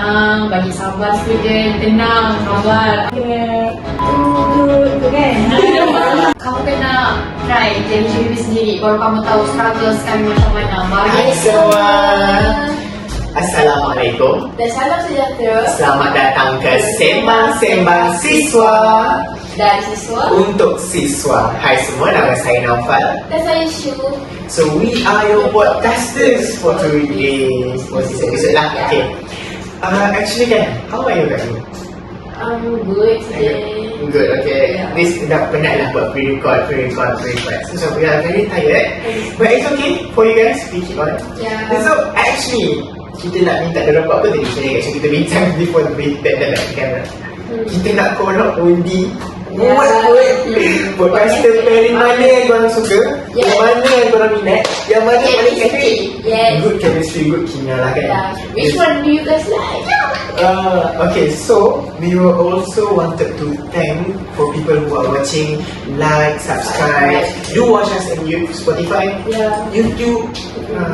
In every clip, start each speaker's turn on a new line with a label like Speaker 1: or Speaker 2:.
Speaker 1: tenang, bagi sabar student, tenang, sabar.
Speaker 2: Kena tu kan.
Speaker 1: Kamu kena try jadi JPP sendiri, baru kamu tahu struggles kami macam mana. Mari
Speaker 3: Hai semua. Assalamualaikum.
Speaker 1: Dan salam sejahtera
Speaker 3: Selamat datang ke Sembang-Sembang Siswa
Speaker 1: dari siswa
Speaker 3: untuk siswa. Hai semua, nama saya Naufal.
Speaker 1: dan saya Syu.
Speaker 3: So we are your podcasters for today. For this episode lah. Okay. Actually kan, how are you guys?
Speaker 1: I'm good today.
Speaker 3: Good, okay.
Speaker 1: Yeah.
Speaker 3: This dah penat lah buat pre-record. So we are very tired. But it's okay for you guys. We keep on.
Speaker 1: Yeah.
Speaker 3: So actually, kita nak minta dia apa tadi saya kat kita bincang before the camera. Kita nak collab undi. Podcaster pairing mana yang korang suka, yang mana yang korang minat, yang mana paling effective.
Speaker 1: Yes.
Speaker 3: Good chemistry, good kimia lah kan.
Speaker 1: Yeah. Which one do you guys like?
Speaker 3: Okay, so we were also wanted to thank for people who are watching, like, subscribe, do watch us on Spotify,
Speaker 1: Yeah.
Speaker 3: YouTube.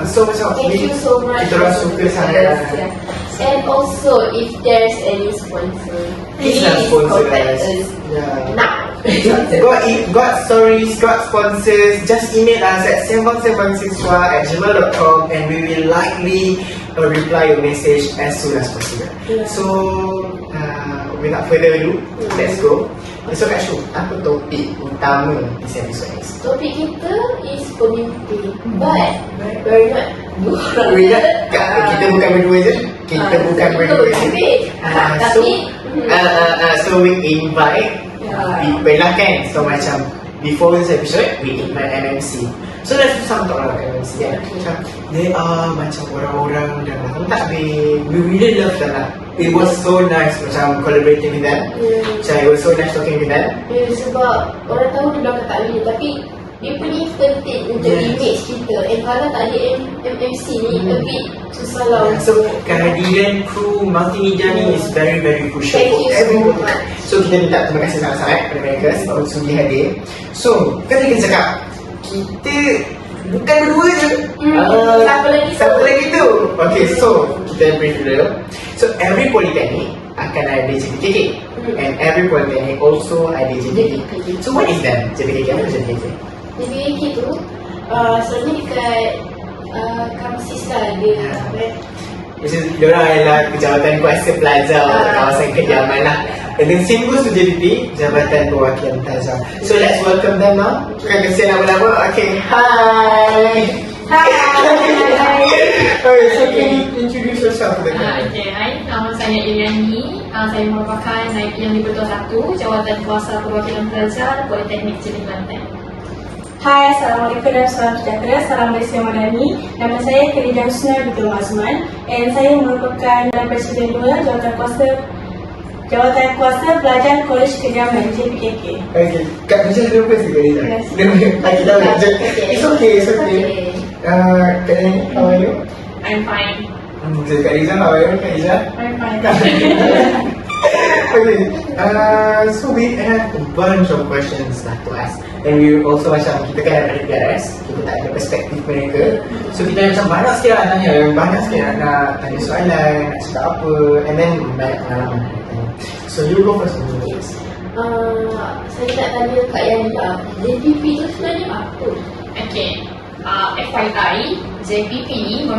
Speaker 3: So macam
Speaker 1: Thank you so much.
Speaker 3: kita orang suka sangat.
Speaker 1: Yeah. And also, if there's any sponsor,
Speaker 3: Please sponsor
Speaker 1: contact
Speaker 3: us.
Speaker 1: us
Speaker 3: Yeah.
Speaker 1: now.
Speaker 3: Got stories, got sponsors, just email us at sembang-sembang-siswa@gmail.com and we will likely reply your message as soon as possible.
Speaker 1: Yeah.
Speaker 3: So, without further ado, let's go. So Kak Syu, apa topik utama di episode ini?
Speaker 1: Topik kita is pemimpin, but we're not
Speaker 3: Kita bukan berdua je. Kita bukan berdua je. So we invite people lah kan. So macam before this episode we invite MMC. So let's do some talk about MMC kan. Macam they are macam orang-orang dalam belakang takbir. We really love them lah. It was so nice macam collaborating with them. Macam it was so nice talking with them.
Speaker 1: Sebab orang tahu dia belakang takbir, tapi dia punya penting untuk image kita. And kalau tak ada MMC ni a bit susah lah.
Speaker 3: So kehadiran kru multimedia ni is very crucial
Speaker 1: Thank
Speaker 3: for
Speaker 1: you so
Speaker 3: everyone.
Speaker 1: much.
Speaker 3: So kita minta terima kasih sangat-sangat kepada mereka sebab sudi hadir. So kan kita cakap kita bukan berdua je. Siapa lagi tu? Okay, so kita brief dulu. So every polytechnic akan ada JPKK and every polytechnic also ada JPKK. So what is that? JPKK apa JPKK?
Speaker 1: JPKK tu sebenarnya dekat Kamsis lah dia.
Speaker 3: Diorang adalah Jabatan Kuasa Plaza kawasan kediaman lah. And then Simbus tu JPP, Jabatan Perwakilan Plaza. So let's welcome them now. Bukan kesian lama-lama. Okay, hi. Okay, so can you introduce yourself to the crowd?
Speaker 4: Okay, hai, nama saya Iriani. Saya merupakan naib yang di-Betul 1, Jawatan Kuasa Perwakilan Pelajar Politeknik Jenin Kelantan.
Speaker 2: Hai, Assalamualaikum dan salam sejahtera. Salam Malaysia Madani. Nama saya Khadijah Husna binti Azman and saya merupakan Presiden 2 Jawatan Kuasa Pelajar Kolej Kediaman JPKK.
Speaker 3: Okay, Kak Rizal kenapa sih Kak Rizal?
Speaker 2: Yes.
Speaker 3: Kita lanjut. It's okay. Kak Rizal, how are you?
Speaker 4: I'm fine.
Speaker 3: Kak Rizal, how are you? Kak Rizal?
Speaker 2: I'm fine.
Speaker 3: Okay, so we have a bunch of questions to ask. And we also macam kita kan ada PRS, kita tak ada perspektif mereka. So kita macam banyak sikit nak tanya, banyak sikit nak tanya soalan, nak cakap apa, and then banyak pengalaman. So you go first.
Speaker 1: Saya nak tanya Kak Yana, JPP tu sebenarnya apa?
Speaker 4: Okay, FYI, JPP ni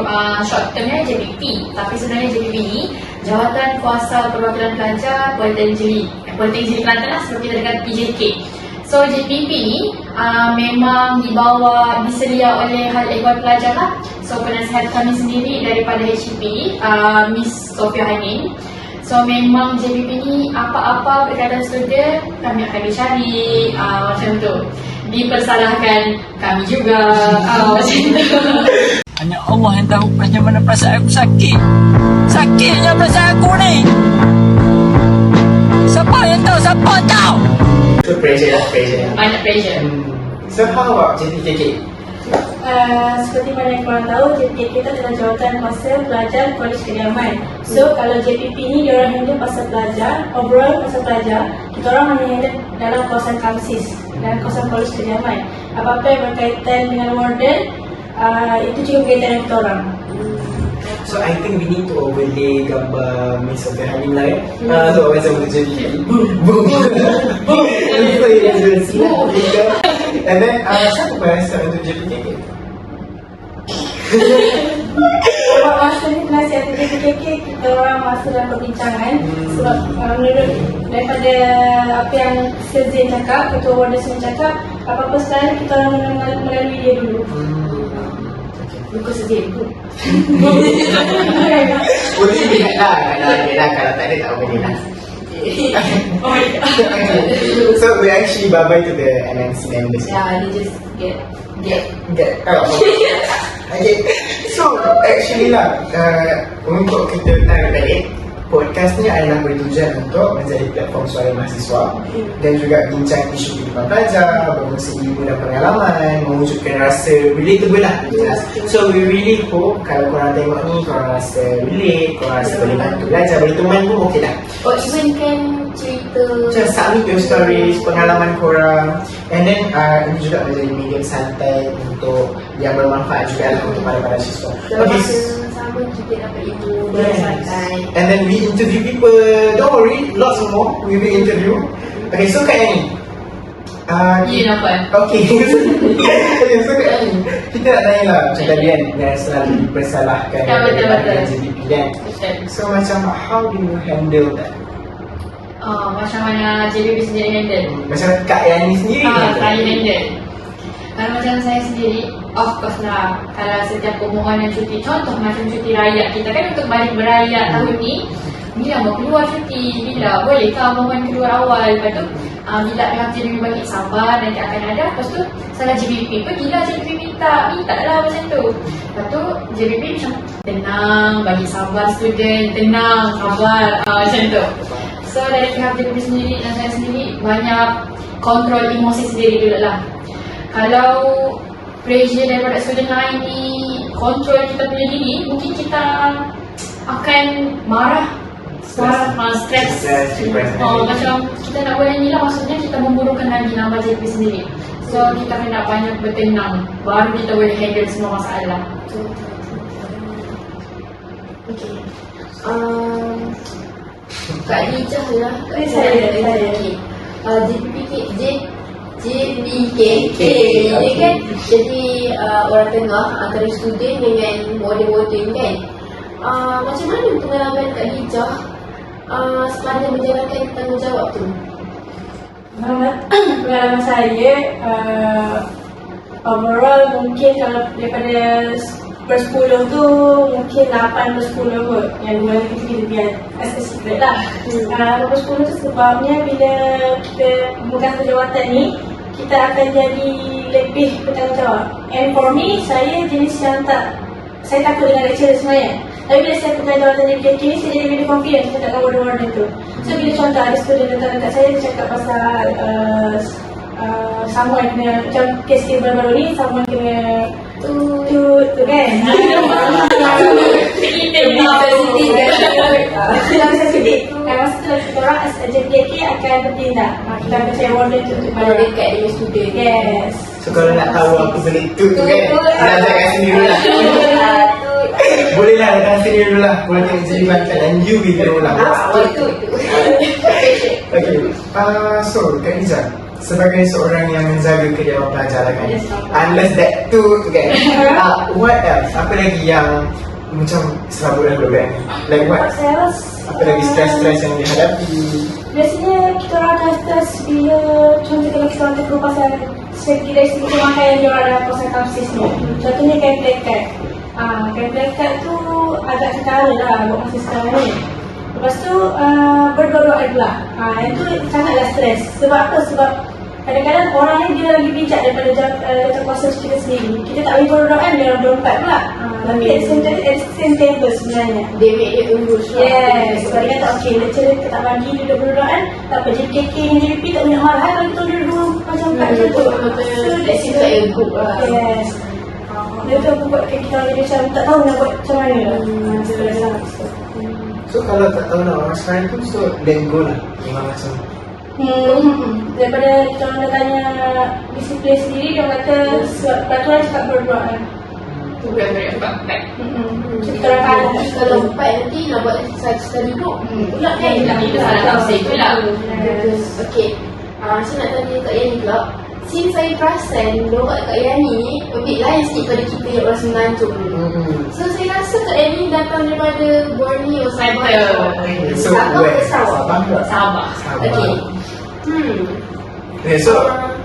Speaker 4: short termnya JPP, tapi sebenarnya JPP ni Jawatan Kuasa Perwakilan Pelajar Politeknik Jenin Kelantan lah, seperti kita dekat PJK. So JPP ni memang disedia oleh Hal Ehwal Pelajar lah. So penasihat kami sendiri daripada HEP, Miss Sofia Hanin. So memang JPP ni apa-apa berkaitan student kami akan dicari, macam tu. Dipersalahkan kami juga, macam tu.
Speaker 5: Hanya Allah yang tahu macam mana perasaan aku sakit. Sakitnya perasaan aku ni. Siapa yang tahu? Siapa tahu?
Speaker 3: So pressure.
Speaker 4: Banyak pressure.
Speaker 3: So how about JPKK?
Speaker 2: Seperti mana yang korang tahu, JPKK kita adalah Jawatan Kuasa Pelajar Kolej Kediaman. So kalau JPP ni diorang handle pasal pelajar, overall pasal pelajar, kita orang hanya handle dalam kawasan Kamsis, dalam kawasan Kolej Kediaman. Apa-apa yang berkaitan dengan warden, itu juga berkaitan dengan kita orang.
Speaker 3: So I think we need to overlay gambar Miss Sophia Halim lah so macam JPK boom boom and then siapa bahasa untuk JPK?
Speaker 2: Sebab masa ni penasihat JPKK, kita orang masa dalam perbincangan sebab menurut daripada apa yang Sezin cakap, Ketua Wardasan cakap, apa-apa sekali kita orang melalui dia dulu.
Speaker 1: Bukan sedih.
Speaker 3: Boleh minat lah kalau tak ada tak boleh lah. So we actually bye-bye to the MNC members.
Speaker 1: Yeah, they just get.
Speaker 3: Okay, so actually lah untuk kita tarik balik, podcast ni adalah bertujuan untuk menjadi platform suara mahasiswa dan juga bincang isu kehidupan pelajar, berkongsi ilmu dan pengalaman, mewujudkan rasa relatable lah. So we really hope kalau korang tengok ni, korang rasa relate, korang rasa boleh bantu belajar, boleh teman pun okey lah.
Speaker 1: Or even kan cerita
Speaker 3: Macam submit your stories, pengalaman korang, and then ini juga menjadi medium santai untuk yang bermanfaat juga lah untuk para siswa.
Speaker 1: dalam
Speaker 3: Okay,
Speaker 1: masa sama kita dapat ilmu dan santai.
Speaker 3: and then we interview people, don't worry, lots more we will interview. Okay, so Kak Yani,
Speaker 4: Ya nampak.
Speaker 3: okay. Okay, so Kak Yani, kita nak tanya lah macam tadi kan, yang selalu dipersalahkan
Speaker 4: Ya, betul.
Speaker 3: JPP kan. So macam how do you handle that?
Speaker 4: Macam mana JPP sendiri handle?
Speaker 3: Macam Kak Yani sendiri
Speaker 4: Saya handle. Kalau macam saya sendiri, of course lah, kalau setiap permohonan cuti, contoh macam cuti raya, kita kan untuk balik beraya tahun ni, bila mau keluar cuti, bila bolehkah mohon keluar awal, lepas tu bila pihak JPP bagi sabar, nanti akan ada, lepas tu salah JPP, pergilah JPP minta lah macam tu. Lepas tu JPP macam tenang, bagi sabar student, tenang, sabar, macam tu. So dari pihak JPP sendiri dan saya sendiri, banyak kontrol emosi sendiri dulu lah. Kalau pressure daripada student lain ni kontrol kita punya diri, mungkin kita akan marah, stres. Macam kita nak buat yang ni lah, maksudnya kita memburukkan lagi nama JP sendiri. So kita kena banyak bertenang, baru kita boleh handle semua masalah.
Speaker 1: Okay. Kak Lijah lah.
Speaker 2: Saya.
Speaker 1: JPKK ni kan jadi orang tengah antara student dengan model-model kan. Macam mana pengalaman Kak Lijah sepanjang menjalankan tanggungjawab tu?
Speaker 2: Pengalaman saya overall mungkin kalau daripada per 10 tu mungkin 8 per 10 kot, yang 2 lagi kita biar as a secret lah. Per 10 tu sebabnya bila kita memegang jawatan ni, kita akan jadi lebih bertanggungjawab. And for me, saya jenis yang saya takut dengan lecturer sebenarnya. Tapi bila saya pegang jawatan JPK ni, saya jadi lebih confident cakap dengan warna-warna tu. So bila contoh ada student datang dekat saya, dia cakap pasal someone kena, macam kes dia baru-baru ni, someone kena tu kan. Kita sedih. Masa tu kita orang as a JPK akan bertindak. Kita akan cari warna tu untuk
Speaker 1: Kalau dekat dengan student.
Speaker 2: Yes.
Speaker 3: So kalau nak tahu aku beli tu kan, datang kat sini dulu lah. Boleh lah datang sini dulu lah. Boleh tengok jadi bantal dan you video lah.
Speaker 1: Itu.
Speaker 3: Okay, so Kak Lijah, sebagai seorang yang menjaga kediaman pelajar lah kan, unless that tu kan, what else? Apa lagi yang macam serabut dalam program ni? Like what? Apa lagi stress-stress yang dihadapi?
Speaker 2: Biasanya kita orang akan stres bila contoh kalau kita orang terkeluar pasal dari segi pemakaian dia orang dalam proses kamsis ni. Contohnya kain plakat. Kain plakat tu agak ketara lah buat masa sekarang ni. Lepas tu berdua-dua pula. Yang tu sangatlah stres. Sebab apa? Sebab kadang-kadang orang ni dia lagi bijak daripada jawatan kuasa kita sendiri. Kita tak boleh berdua-duaan, dia orang berempat pula. Tapi at the same table sebenarnya.
Speaker 1: They make it urus lah.
Speaker 2: Yes, sebab dia kata okey, lecturer kita tak bagi duduk berdua-duaan, tak apa, JPKK dengan JPP tak boleh marah kalau kita duduk macam kat macam tu.
Speaker 1: That seems like a group lah.
Speaker 2: Yes. Dia tu aku buat kita orang macam tak tahu nak buat macam mana lah. Sebelah sana.
Speaker 3: So kalau tak tahu nak orang sekarang tu, so let go lah. Memang macam
Speaker 2: Daripada kita orang dah tanya disiplin sendiri, dia kata sebab peraturan cakap berdua kan.
Speaker 4: Bukan berempat.
Speaker 2: So kita orang kalah.
Speaker 1: Kalau 4 nanti nak buat study group pula kan?
Speaker 4: Itu salah tafsir pula.
Speaker 1: Okay, saya nak tanya Kak Yani pula. Since saya perasan lawak Kak Yani a bit lain sikit pada kita yang orang Semenanjung ni. So saya rasa Kak Yani datang daripada Borneo, Sabah.
Speaker 3: So,
Speaker 1: Sabah
Speaker 3: where?
Speaker 1: ke Sarawak?
Speaker 3: Sabah ke?
Speaker 4: Sabah.
Speaker 1: Okay.
Speaker 3: Okay, so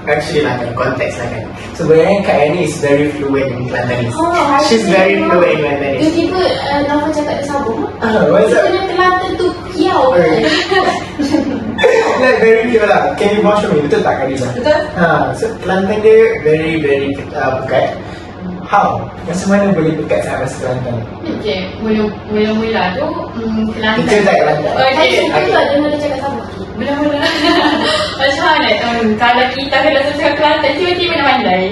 Speaker 3: actually lah kan, konteks lah kan. Sebenarnya Kak Yani is very fluent in Kelantanese. She's very fluent in Kelantanese.
Speaker 1: Tiba-tiba Nafa cakap dia Sabah.
Speaker 3: What's up?
Speaker 1: Sebenarnya Kelantan tu piau kan?
Speaker 3: Like very clear lah. Can you vouch for me? Betul tak Kak Liza?
Speaker 2: Betul.
Speaker 3: So Kelantan dia very pekat. How? Macam mana boleh pekat sangat bahasa Kelantan?
Speaker 4: Okay, mula-mula tu Kelantan.
Speaker 3: Kita tak Kelantan.
Speaker 4: Okay.
Speaker 1: Betul dia mana cakap Sabah.
Speaker 4: Mula-mula macam mana kalau kita kena cakap Kelantan tiba-tiba nak pandai.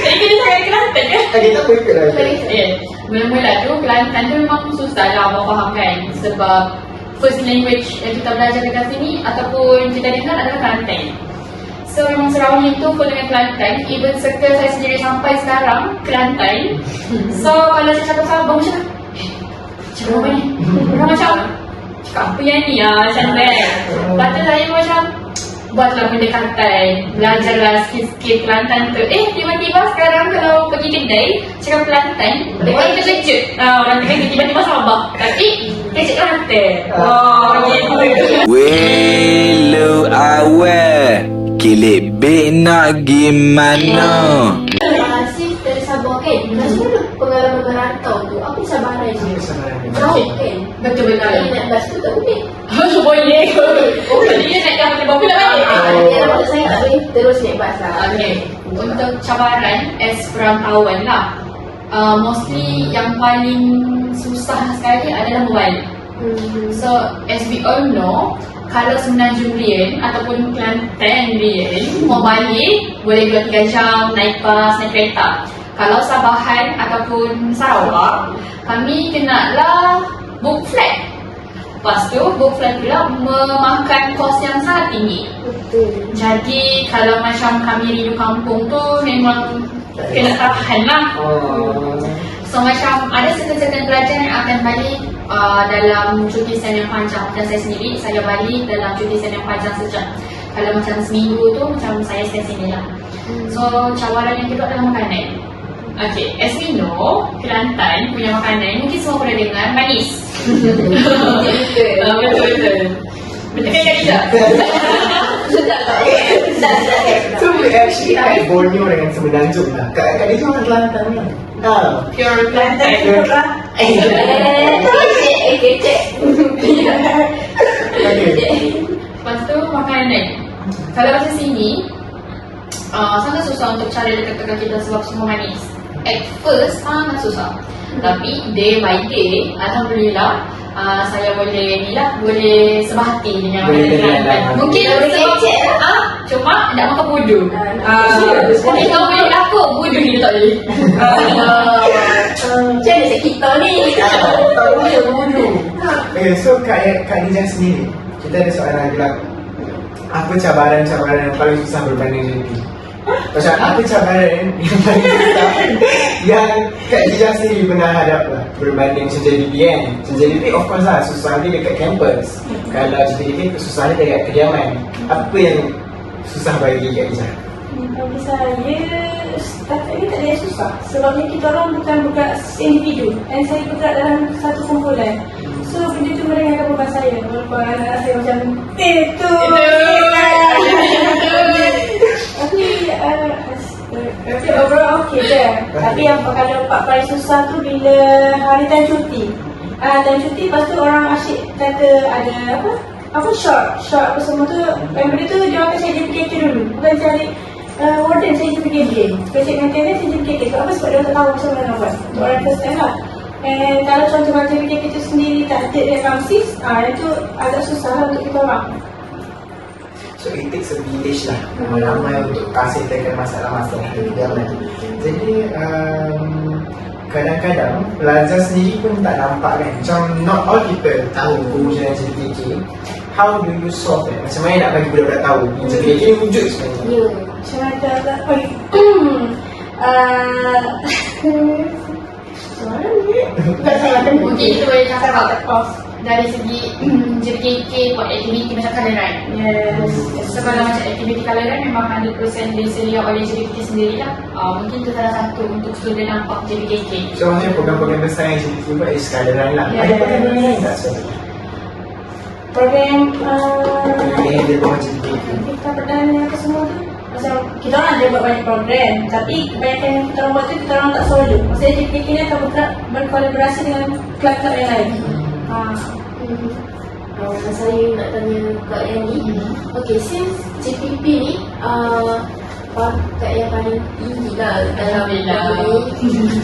Speaker 4: Jadi kita cakap Kelantan kan?
Speaker 3: Kita boleh ikut lah.
Speaker 4: Mula-mula tu Kelantan tu memang susah lah orang faham kan. Sebab first language yang kita belajar dekat sini ataupun kita dengar adalah Kelantan. So memang surrounding tu full dengan Kelantan. Even circle saya sendiri sampai sekarang Kelantan. So kalau saya cakap Sabah macam cakap apa ni? Orang macam cakap apa yang ni macam tu kan. Lepas tu saya macam buatlah pendekatan, belajarlah skill-skill Kelantan tu. Tiba-tiba sekarang kalau pergi kedai cakap Kelantan, orang terkejut. Orang terkejut tiba-tiba Sabah. Tapi kejut Kelantan. Gitu.
Speaker 6: Welu awal Kilik bik nak gimana?
Speaker 1: Sis dari Sabah kan? Macam mana pengalaman merantau tu? Apa cabaran je? Jauh kan?
Speaker 4: Betul-betul.
Speaker 1: Kalau nak bas tu tak boleh.
Speaker 4: Boleh. Jadi dia nak kapal berapa nak balik?
Speaker 1: Dia maksud saya tak boleh terus naik bas lah.
Speaker 4: Okay. Untuk cabaran as perantauan lah, mostly yang paling susah sekali adalah membalik. So as we all know, kalau Semenanjung Rian ataupun Kelantan Rian mau balik boleh 2-3 jam naik bas, naik kereta. Kalau Sabahan ataupun Sarawak, kami kenalah book flat. Lepas tu book flat pula memakan kos yang sangat tinggi.
Speaker 1: Betul.
Speaker 4: Jadi kalau macam kami rindu kampung tu memang kena tahan lah. So macam ada certain pelajar yang akan balik dalam cuti sen yang panjang. Dan saya sendiri, saya balik dalam cuti sen yang panjang sejak. Kalau macam seminggu tu macam saya stay sini lah. So cabaran yang kedua adalah makanan. Okay, as we know, Kelantan punya makanan mungkin semua pernah dengar manis. Betul-betul. Betul kan Kak Liza?
Speaker 3: So we actually had Borneo dengan Semenanjung lah. Kak Liza orang Kelantan lah.
Speaker 4: Pure Kelantan.
Speaker 1: Kecek.
Speaker 4: Lepas tu makanan. Kalau bahasa sini sangat susah untuk cari dekat-dekat kita sebab semua manis. At first sangat susah. Tapi day by day, alhamdulillah saya boleh sebahati dengan makanan Kelantan. Mungkin sebab cuma tak makan bodoh. Tapi kalau boleh aku bodoh ni tak boleh.
Speaker 1: Macam mana kita ni?
Speaker 3: Tak boleh bodoh. Okay, so Kak Liza sendiri, kita ada soalan juga. Apa cabaran-cabaran yang paling susah berbanding JP? Macam apa cabaran yang paling susah yang Kak Liza sendiri pernah hadap lah berbanding macam JDP kan? Macam JDP of course lah susah dia dekat campus. Kalau JDP susah dia dekat kediaman. Apa yang susah bagi Kak Liza?
Speaker 2: Bagi saya, setakat ni tak ada yang susah. Sebabnya kita orang bukan individu dan saya bergerak dalam satu kumpulan. So benda tu meringankan beban saya. Walaupun anak-anak saya macam itu. Tapi overall okey je. Tapi yang kalau part paling susah tu bila hari time cuti. Time cuti lepas tu orang asyik kata ada apa short apa semua tu. Benda tu dia orang kasi dia PKK dulu. Bukan cari warden saya je PKK. Basic maintenance saya je PKK. Sebab apa? Sebab dia orang tak tahu macam mana nak buat. Orang first time lah. And kalau contoh macam PKK tu sendiri tak ada dia kamsis, itu agak susah lah untuk kita orang.
Speaker 3: So it takes a village lah, ramai untuk selesaikan masalah-masalah kediaman. Jadi kadang-kadang pelajar sendiri pun tak nampak kan. Macam not all people tahu kewujudan JPK. How do you solve it? Macam mana nak bagi budak-budak tahu JPK ni wujud sebenarnya?
Speaker 2: Ya, macam mana
Speaker 4: Mungkin kita boleh cakap dari segi JKK buat aktiviti macam colour run.
Speaker 2: Yes.
Speaker 4: So kalau macam aktiviti colour run memang 100% disedia oleh JKK sendiri lah. Mungkin itu salah satu untuk student nampak JKK.
Speaker 3: So maksudnya program-program besar yang JPP buat is sekadar lah.
Speaker 2: Yeah.
Speaker 3: Ada program lain tak? So,
Speaker 2: Program
Speaker 3: yang dia buat JPP.
Speaker 2: kita perdana apa semua tu. Macam kita orang ada buat banyak program, tapi kebanyakan yang kita orang buat tu kita orang tak solo. Maksudnya JPK ni akan berkolaborasi dengan kelab-kelab yang lain.
Speaker 1: Saya nak tanya Kak Yani. Okay, since JPP ni Kak yang paling tinggi lah dalam bidang ni.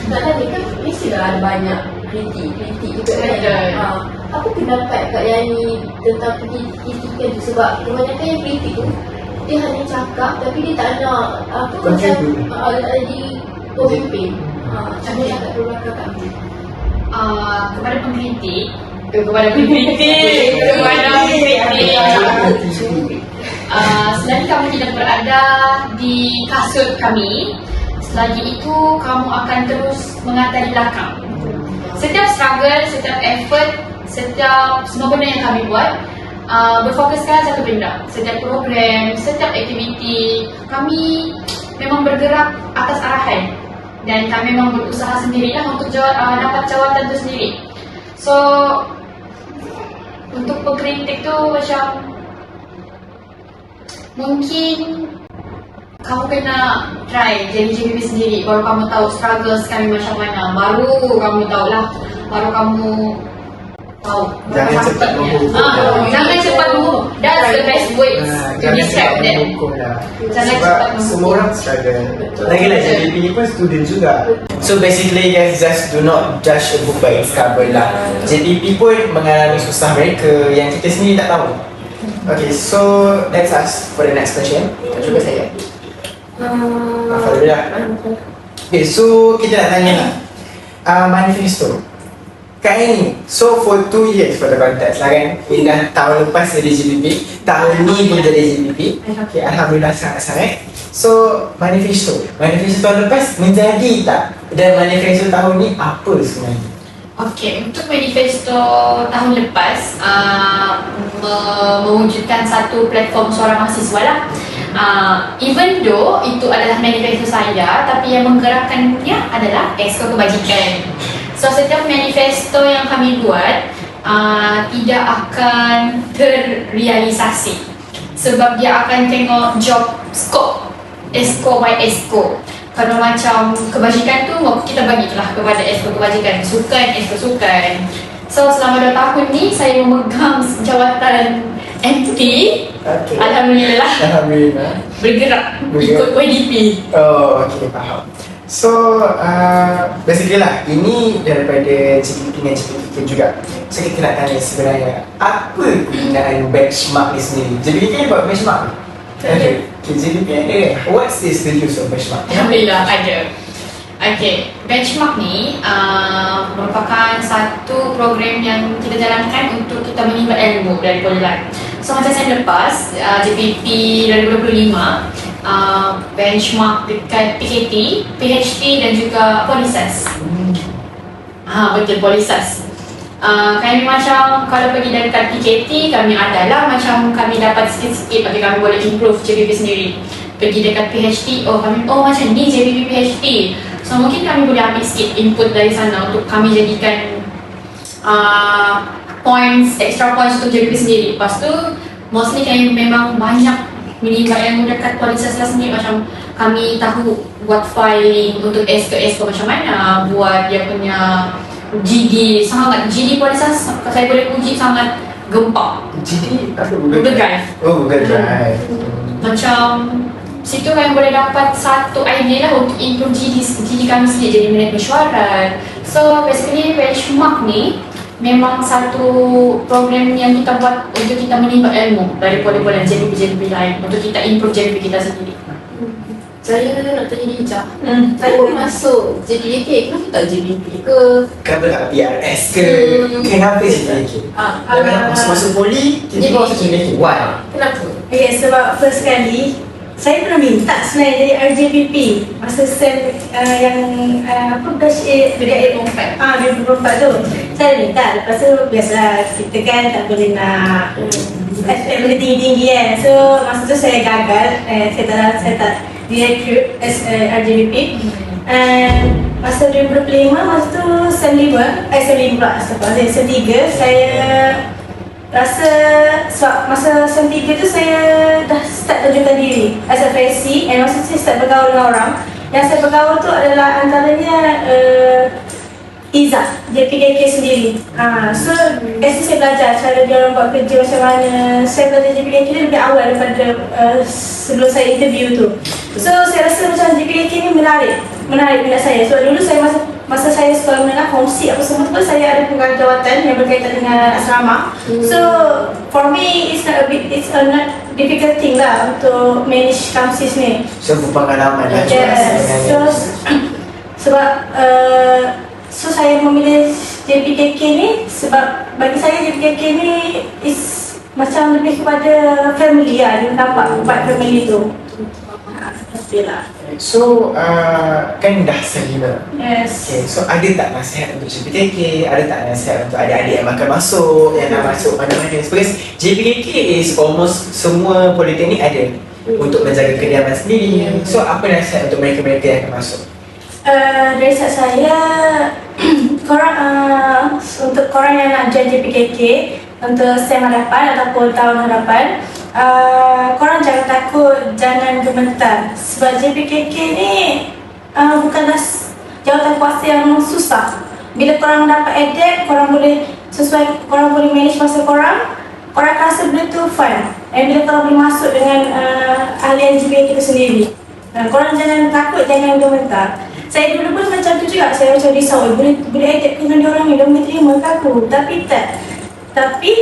Speaker 1: Nak tanya kan mestilah ada banyak kritik juga kan. Apa pendapat Kak Yani tentang kritikan tu? Sebab kebanyakan yang kritik tu dia hanya cakap tapi dia tak nak macam jadi pemimpin. Macam mana cakap tu Kakak?
Speaker 4: Kepada pengkritik selagi kamu tidak berada di kasut kami, selagi itu kamu akan terus mengata di belakang. Setiap struggle, setiap effort, setiap semua benda yang kami buat berfokuskan satu benda. Setiap program, setiap aktiviti kami memang bergerak atas arahan dan kami memang berusaha sendirilah untuk dapat jawatan itu sendiri. So untuk pengkritik tu macam mungkin kamu kena try jadi JPP sendiri, baru kamu tahu struggles kami macam mana, baru kamu tahulah, baru kamu tahu.
Speaker 3: Jangan cepat menghukum.
Speaker 4: Jangan cepat menghukum. That's the best way to describe them. Jangan
Speaker 3: Sebab
Speaker 4: cepat menghukum.
Speaker 3: semua orang struggle. Lagilah JPP ni pun student juga. So basically guys, just do not judge a book by its cover lah. JPP pun mengalami susah mereka yang kita sendiri tak tahu. Okay, so let's ask for the next question. Cuba saya. Alhamdulillah. Okay, so kita nak tanya lah. Manifesto. Kak ini, so for 2 years for the context lah kan. Dah tahun lepas jadi JPP, tahun ni pun jadi JPP. Okay, Alhamdulillah sangat-sangat. So, manifesto tahun lepas menjadi tak? Dan manifesto tahun ni apa sebenarnya?
Speaker 4: Okay, untuk manifesto tahun lepas mewujudkan satu platform suara mahasiswa lah. Even though itu adalah manifesto saya, tapi yang menggerakkannya adalah Exco Kebajikan. So setiap manifesto yang kami buat tidak akan terrealisasi sebab dia akan tengok job scope Exco by Exco. Kalau macam kebajikan tu kita bagilah kepada Exco Kebajikan, sukan Exco Sukan. So selama 2 tahun ni saya memegang jawatan MT. Okay. Alhamdulillah bergerak ikut YDP.
Speaker 3: Oh, okay, faham. So, basically lah, ini daripada JPP dengan JPP juga. So, kita nak tanya sebenarnya, apa kegunaan benchmark ni sendiri? JPP ni buat benchmark? Okay, JPP ada. What's the use of benchmark?
Speaker 4: Alhamdulillah ada. Okay, benchmark ni merupakan satu program yang kita jalankan untuk kita menimba ilmu dari Polyline. So macam saya lepas JPP 2025 benchmark dekat PKT, PHT dan juga Polisas. Betul, Polisas. Kami macam kalau pergi dekat PKT, kami adalah macam kami dapat sikit-sikit bagi kami boleh improve JPP sendiri. Pergi dekat PHT, kami macam ni JPP PHT. So mungkin kami boleh ambil sikit input dari sana untuk kami jadikan extra points untuk JPP sendiri. Lepas tu mostly kami memang banyak menimba ilmu dekat Polisas lah sendiri. Macam kami tahu buat filing untuk SKS macam mana, buat dia punya GD. GD Polisas saya boleh puji sangat gempak.
Speaker 3: GD apa?
Speaker 4: Google Drive.
Speaker 3: Oh, Google Drive.
Speaker 4: Macam situ kami boleh dapat satu idea lah untuk improve GD kami sendiri, jadi minit mesyuarat. So basically benchmark ni memang satu program yang kita buat untuk kita menimba ilmu dari pola-pola JPP lain untuk kita improve JPP kita sendiri.
Speaker 1: Saya nak tanya Dija. Saya masuk JPK, kenapa tak JPP ke?
Speaker 3: Kenapa tak PRS ke? Kenapa JPK? Masuk poli, kita masuk JPK. Why?
Speaker 1: Kenapa?
Speaker 2: Okay, sebab first kali saya pernah minta sebenarnya dari RJPP masa SEM yang batch A, grade 2024 tu. Saya minta, lepas tu biasalah kita kan tak boleh nak expect benda tinggi-tinggi kan. So masa tu saya gagal, saya tak direkrut as RJPP. And masa 2025, masa tu SEM 5 pula, SEM 3 saya rasa sebab masa SEM 3 tu saya dah start tunjukkan diri as a freshie, and masa tu saya start bergaul dengan orang. Yang saya bergaul tu adalah antaranya Izzah, JPKK sendiri. So biasa saya belajar cara dia orang buat kerja macam mana. Saya belajar JPKK ni lebih awal daripada sebelum saya interview tu. So saya rasa macam JPKK ni menarik minat saya. So dulu saya masa saya sekolah menengah homesick apa semua tu, saya ada pegang jawatan yang berkaitan dengan asrama. So for me it's not difficult thing lah untuk manage kamsis ni.
Speaker 3: So berpengalaman lah.
Speaker 2: Yes. Sebab so saya memilih JPKK ni sebab bagi saya JPKK ni is macam lebih kepada family lah. Dia nampak buat family tu. Pastilah.
Speaker 3: So kan dah selima.
Speaker 2: Yes.
Speaker 3: Okay, so ada tak nasihat untuk JPKK? Ada tak nasihat untuk adik-adik yang makan masuk, yang nak masuk mana-mana? Because JPKK is almost semua politeknik ada untuk menjaga kediaman sendiri. So apa nasihat untuk mereka-mereka yang akan masuk?
Speaker 2: Dari saya untuk korang yang nak join JPKK untuk SEM hadapan ataupun tahun hadapan, korang jangan takut, jangan gemetar. Sebab JPKK ni bukanlah jawatan kuasa yang susah. Bila korang dapat adapt, korang boleh manage masa korang akan rasa benda tu fun. Dan bila korang boleh masuk dengan ahlian JPKK itu sendiri, korang jangan takut, jangan gemetar. Saya dulu pun macam tu juga, saya macam risau, boleh adapt dengan diorang ni, diorang boleh terima ke aku? Tapi tak. Tapi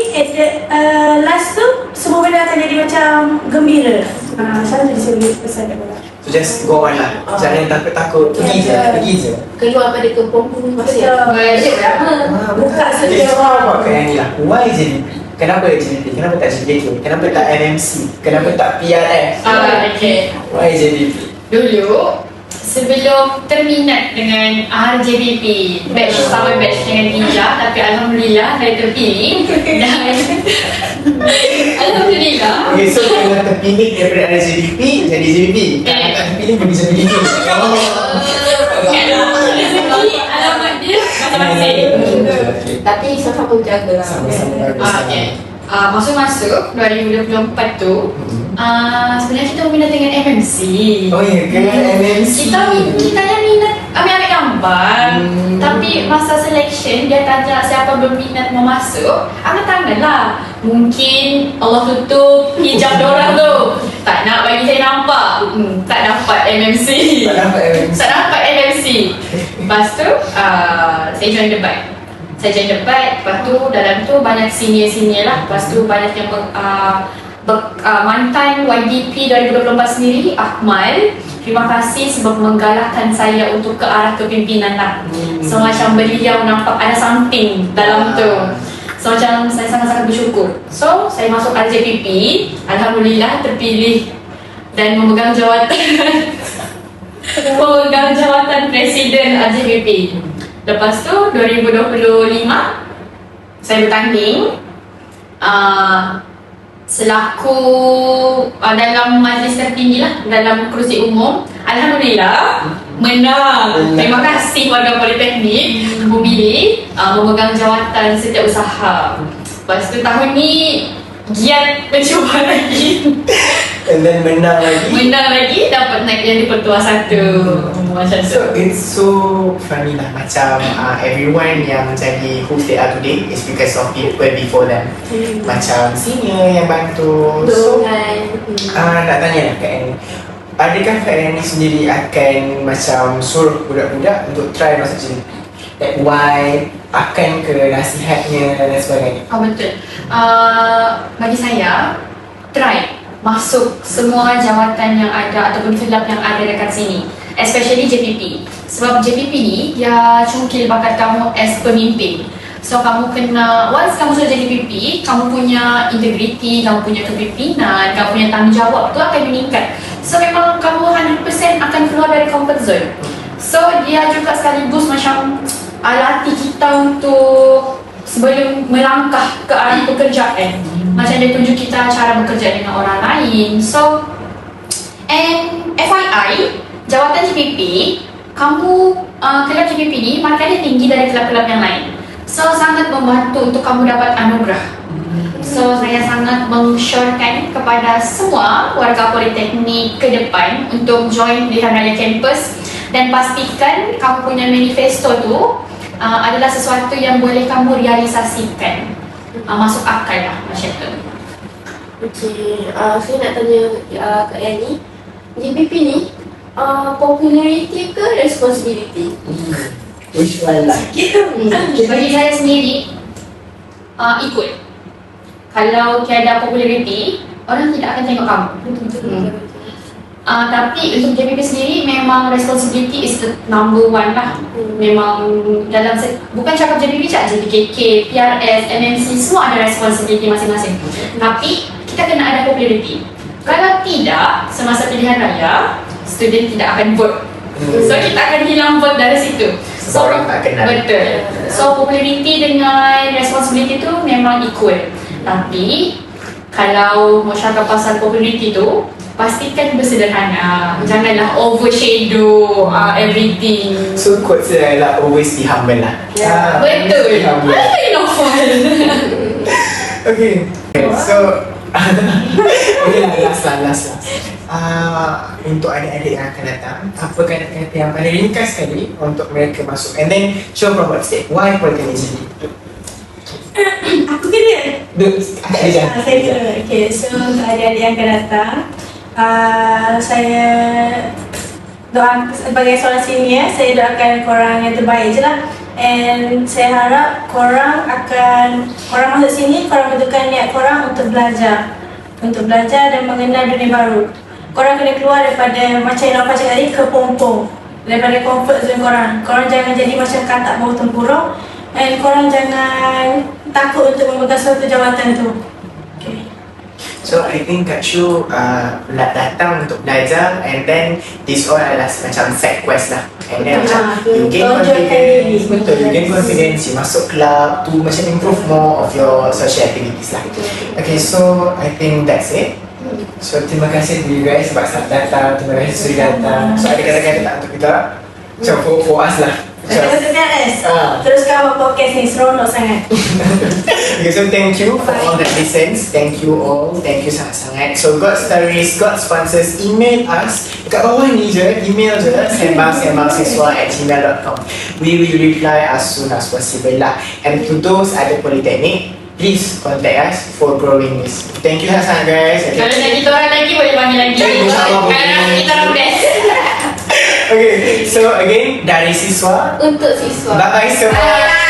Speaker 2: last tu semua benda akan jadi macam gembira. Macam tu saya boleh pesan kat korang.
Speaker 3: So just go on lah. Jangan takut-takut. Pergi je.
Speaker 1: Keluar pada kepong pun masih.
Speaker 2: Buka
Speaker 3: Jadi
Speaker 2: saja.
Speaker 3: apa yang ni lah? Why JDP? Kenapa JDP? Kenapa tak JPK? Kenapa tak NMC? Kenapa tak PRF?
Speaker 4: Okay.
Speaker 3: Why JDP?
Speaker 4: Dulu sebelum terminat dengan RJPP, sama batch dengan Tija, tapi alhamdulillah saya terpilih dan alhamdulillah.
Speaker 3: Okay, so kalau terpilih daripada RJDP jadi JDP. Kalau tak terpilih jadi JDP.
Speaker 4: Rezeki alamat dia masing-masing.
Speaker 1: Tapi sama-sama jaga lah.
Speaker 3: Sama-sama bagus.
Speaker 4: Okay. Masuk 2024 tu, sebenarnya kita minat dengan MMC.
Speaker 3: Oh ya, kena NMC.
Speaker 4: Kita yang minat ambil gambar, tapi masa selection dia tanya siapa berminat mau masuk, angkat tangan lah. Mungkin Allah tutup hijab diorang tu, tak nak bagi saya nampak. Tak dapat MMC. Tak dapat MMC. Lepas tu saya join debat. Lepas tu dalam tu banyak senior lah. Lepas tu banyak yang mantan YDP 2024 sendiri, Akmal. Terima kasih sebab menggalakkan saya untuk ke arah kepimpinan lah. So macam beliau nampak ada something dalam tu. So macam saya sangat-sangat bersyukur. So saya masuk RJPP, alhamdulillah terpilih dan memegang jawatan Presiden RJPP. Lepas tu 2025 saya bertanding selaku dalam majlis tertinggi lah, dalam kerusi umum. Alhamdulillah menang. Terima kasih warga Politeknik memilih memegang jawatan setiausaha. Lepas tu tahun ni giat mencuba lagi.
Speaker 3: And then menang lagi.
Speaker 4: Dapat naik yang di Pertua 1. Macam tu.
Speaker 3: So it's so funny lah. Macam everyone yang jadi who they are today is because of people before them. Macam senior yang bantu. So nak tanya lah Kak Annie, adakah Kak Annie sendiri akan macam suruh budak-budak untuk try masuk sini? Like why, akan ke nasihatnya dan sebagainya?
Speaker 4: Betul. Bagi saya, try masuk semua jawatan yang ada ataupun kelab yang ada dekat sini, especially JPP. Sebab JPP ni dia cungkil bakat kamu as pemimpin. So kamu kena, once kamu sudah jadi JPP, kamu punya integriti, kamu punya kepimpinan, kamu punya tanggungjawab tu akan meningkat. So memang kamu 100% akan keluar dari comfort zone. So dia juga sekaligus macam latih kita untuk sebelum melangkah ke arah pekerjaan. Macam dia tunjuk kita cara bekerja dengan orang lain. So, and FYI, jawatan JPP, kamu kelab JPP ni markahnya tinggi dari kelab-kelab yang lain. So, sangat membantu untuk kamu dapat anugerah. So, saya sangat mensyorkan kepada semua warga Politeknik ke depan untuk join pilihan raya kampus dan pastikan kamu punya manifesto tu adalah sesuatu yang boleh kamu realisasikan. Masuk akal lah macam tu.
Speaker 1: Okay, saya nak tanya Kak Yani, JPP ni popularity ke responsibility?
Speaker 3: Which one lah?
Speaker 4: Bagi saya sendiri, ikut. Kalau tiada popularity, orang tidak akan tengok kamu. Tapi untuk JPP sendiri memang responsibility is the number one lah. Memang dalam bukan cakap JPP saja, JPKK, PRS, MMC semua ada responsibility masing-masing. Tapi kita kena ada popularity. Kalau tidak, semasa pilihan raya, student tidak akan vote. So kita akan hilang vote dari situ.
Speaker 3: Sebab orang tak kenal.
Speaker 4: Betul. So popularity dengan responsibility tu memang equal. Tapi kalau mau cakap pasal popularity tu, pastikan bersederhana. Janganlah overshadow everything.
Speaker 3: So quote saya lah, always be humble lah.
Speaker 4: Betul.
Speaker 3: Be humble.
Speaker 4: Ada yang novel.
Speaker 3: Okay. So okay lah, last lah. Untuk adik-adik yang akan datang, apa kata-kata yang paling ringkas sekali untuk mereka masuk, and then show from what state, why Politeknik sini?
Speaker 2: Aku kena.
Speaker 3: Akak Rizal.
Speaker 2: Saya kena. Okay, so untuk adik-adik yang akan datang, saya doa sebagai seorang senior, saya doakan korang yang terbaik je lah. And saya harap korang masuk sini, korang betulkan niat korang untuk belajar dan mengenal dunia baru. Korang kena keluar daripada macam yang Nova cakap tadi, ke pompong, daripada comfort zone korang jangan jadi macam katak bawah tempurung, and korang jangan takut untuk memegang suatu jawatan tu. Okay.
Speaker 3: So I think Kak Shu datang untuk belajar, and then this all adalah macam side quest lah. And then macam you gain confidence, betul, you gain confidence, you masuk club to macam improve more of your social activities lah. Okay, so I think that's it. So terima kasih to you guys sebab datang, terima kasih sudah datang. So ada kata-kata tak untuk kita? Macam for us lah.
Speaker 2: Kata PRS, teruskan buat podcast ni, seronok sangat.
Speaker 3: Okay, so thank you for all that listens. Thank you all. Thank you sangat-sangat. So God Stories, God Sponsors, email us. Dekat bawah ni je, email je, sembang@gmail.com. We will reply as soon as possible lah. And to those ada Politeknik, please contact us for growing this. Thank you sangat guys.
Speaker 4: Kalau nak kita orang lagi, boleh panggil lagi.
Speaker 3: InsyaAllah boleh.
Speaker 4: Kalau kita orang best.
Speaker 3: Okay, so again, dari siswa
Speaker 1: Untuk siswa.
Speaker 3: bye-bye semua.